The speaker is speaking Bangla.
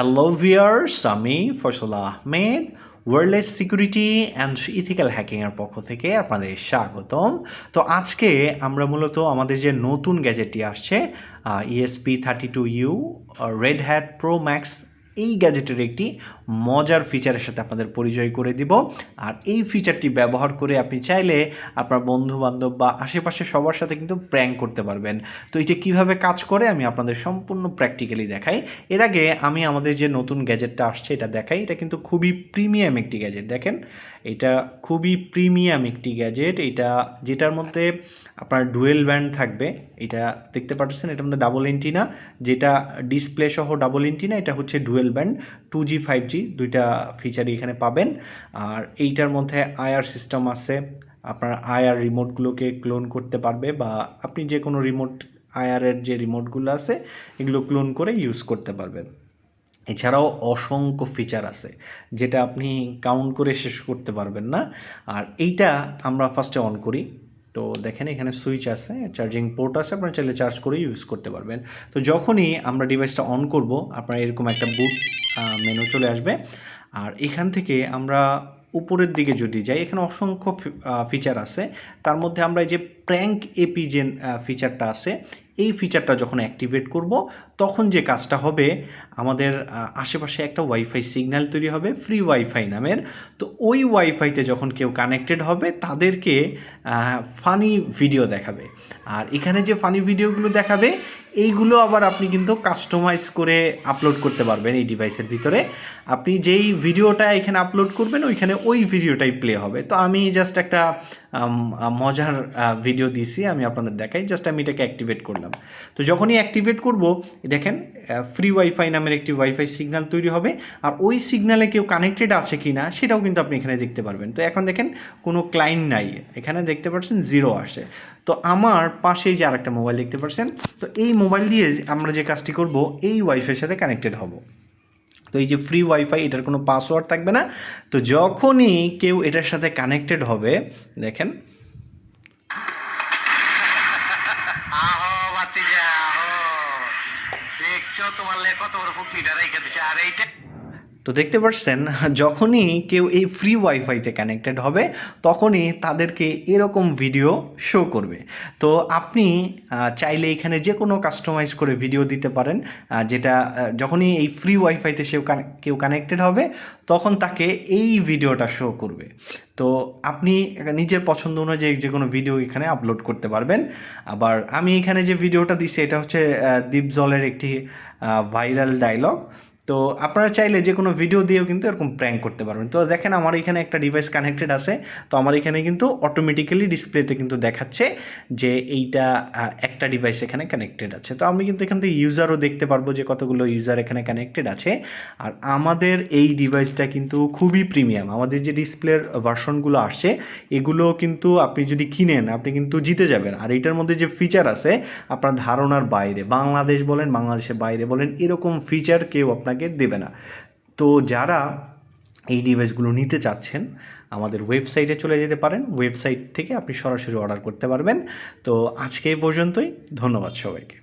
হ্যালো ভিউয়ার্স, আমি Faisal Ahmed wireless security and ethical হ্যাকিংয়ের পক্ষ থেকে আপনাদের স্বাগতম। তো আজকে আমরা মূলত আমাদের যে নতুন গ্যাজেটটি আসছে ESP32U red hat pro max, এই গ্যাজেটের একটি মজার ফিচারের সাথে আপনাদের পরিচয় করে দিব। আর এই ফিচারটি ব্যবহার করে আপনি চাইলে আপনার বন্ধুবান্ধব বা আশেপাশে সবার সাথে কিন্তু প্র্যাঙ্ক করতে পারবেন। তো এটা কিভাবে কাজ করে আমি আপনাদের সম্পূর্ণ প্র্যাকটিক্যালি দেখাই। এর আগে আমি আমাদের যে নতুন গ্যাজেটটা আসছে এটা দেখাই। এটা কিন্তু খুবই প্রিমিয়াম একটি গ্যাজেট, দেখেন এটা খুবই প্রিমিয়াম একটি গ্যাজেট। এটা যেটার মধ্যে আপনার ডুয়েল ব্যান্ড থাকবে, এটা দেখতে পাচ্ছেন, এটার মধ্যে ডাবল এন্টিনা, যেটা ডিসপ্লে সহ ডাবল এন্টিনা, এটা হচ্ছে ডুয়েল ব্যান্ড 2G 5G দুইটা ফিচারই এখানে পাবেন। আর এইটার মধ্যে আইআর সিস্টেম আছে, আপনার আইআর রিমোটগুলোকে ক্লোন করতে পারবে, বা আপনি যে কোনো রিমোট আইআরের যে রিমোটগুলো আছে এগুলো ক্লোন করে ইউজ করতে পারবেন। এছাড়াও অসংখ্য ফিচার আছে যেটা আপনি কাউন্ট করে শেষ করতে পারবেন না। আর এইটা আমরা ফার্স্টে অন করি, তো দেখেন এখানে সুইচ আছে, চার্জিং পোর্ট আছে, আপনারা চাইলে চার্জ করে ইউজ করতে পারবেন। তো যখনই আমরা ডিভাইসটা অন করব আপনার এরকম একটা বুট মেনু চলে আসবে। আর এখান থেকে আমরা উপরের দিকে যদি যাই, এখানে অসংখ্য ফিচার আছে। তার মধ্যে আমরা এই যে প্র্যাঙ্ক এপি যে ফিচারটা আছে, এই ফিচারটা যখন অ্যাক্টিভেট করব তখন যে কাজটা হবে, আমাদের আশেপাশে একটা ওয়াইফাই সিগন্যাল তৈরি হবে, ফ্রি ওয়াইফাই নামের। তো ওই ওয়াইফাইতে যখন কেউ কানেক্টেড হবে তাদেরকে ফানি ভিডিও দেখাবে। আর এখানে যে ফানি ভিডিওগুলো দেখাবে এইগুলো আবার আপনি কিন্তু কাস্টমাইজ করে আপলোড করতে পারবেন এই ডিভাইসের ভিতরে। আপনি যেই ভিডিওটা এখানে আপলোড করবেন ওইখানে ওই ভিডিওটাই প্লে হবে। তো আমি জাস্ট একটা মজার ভিডিও দিছি, আমি আপনাদের দেখাই। জাস্ট আমি এটাকে অ্যাক্টিভেট করলাম। তো যখনই অ্যাক্টিভেট করব দেখেন ফ্রি ওয়াইফাই নামের একটি ওয়াইফাই সিগন্যাল তৈরি হবে। আর ওই সিগন্যালে কেউ কানেক্টেড আছে কি না সেটাও কিন্তু আপনি এখানে দেখতে পারবেন। তো এখন দেখেন কোনো ক্লায়েন্ট নাই, এখানে দেখতে পাচ্ছেন 0 আসে। তো আমার পাশেই যে আরেকটা মোবাইল দেখতে পাচ্ছেন, তো এই মোবাইল দিয়ে আমরা যে কাজটি করব এই ওয়াইফাইয়ের সাথে কানেক্টেড হব। তো এই যে ফ্রি ওয়াইফাই, এটার কোনো পাসওয়ার্ড থাকবে না। তো যখনই কেউ এটার সাথে কানেক্টেড হবে দেখেন তো দেখতে পাচ্ছেন যখনই কেউ এই ফ্রি ওয়াইফাইতে কানেক্টেড হবে তখনই তাদেরকে এরকম ভিডিও শো করবে। তো আপনি চাইলে এখানে যে কোনো কাস্টমাইজ করে ভিডিও দিতে পারেন, যেটা যখনই এই ফ্রি ওয়াইফাইতে কেউ কানেক্টেড হবে তখন তাকে এই ভিডিওটা শো করবে। তো আপনি নিজের পছন্দ অনুযায়ী যে কোনো ভিডিও এখানে আপলোড করতে পারবেন। আবার আমি এখানে যে ভিডিওটা দিচ্ছি এটা হচ্ছে দীপজলের একটি ভাইরাল ডায়লগ। তো আপনারা চাইলে যে কোনো ভিডিও দিয়েও কিন্তু এরকম প্র্যাঙ্ক করতে পারবেন। তো দেখেন আমার এখানে একটা ডিভাইস কানেক্টেড আছে, তো আমার এখানে কিন্তু অটোমেটিক্যালি ডিসপ্লেতে কিন্তু দেখাচ্ছে যে এইটা একটা ডিভাইস এখানে কানেক্টেড আছে। তো আমি কিন্তু এখান থেকে ইউজারও দেখতে পারবো যে কতগুলো ইউজার এখানে কানেক্টেড আছে। আর আমাদের এই ডিভাইসটা কিন্তু খুবই প্রিমিয়াম। আমাদের যে ডিসপ্লের ভার্সনগুলো আসছে এগুলো কিন্তু আপনি যদি কিনেন আপনি কিন্তু জিতে যাবেন। আর এইটার মধ্যে যে ফিচার আছে আপনার ধারণার বাইরে, বাংলাদেশ বলেন বাংলাদেশের বাইরে বলেন এরকম ফিচার কেউ আপনাকে দেবে না। তো যারা এই ডিভাইসগুলো নিতে চাচ্ছেন আমাদের ওয়েবসাইটে চলে যেতে পারেন, ওয়েবসাইট থেকে আপনি সরাসরি অর্ডার করতে পারবেন। তো আজকে এই পর্যন্তই, ধন্যবাদ সবাইকে।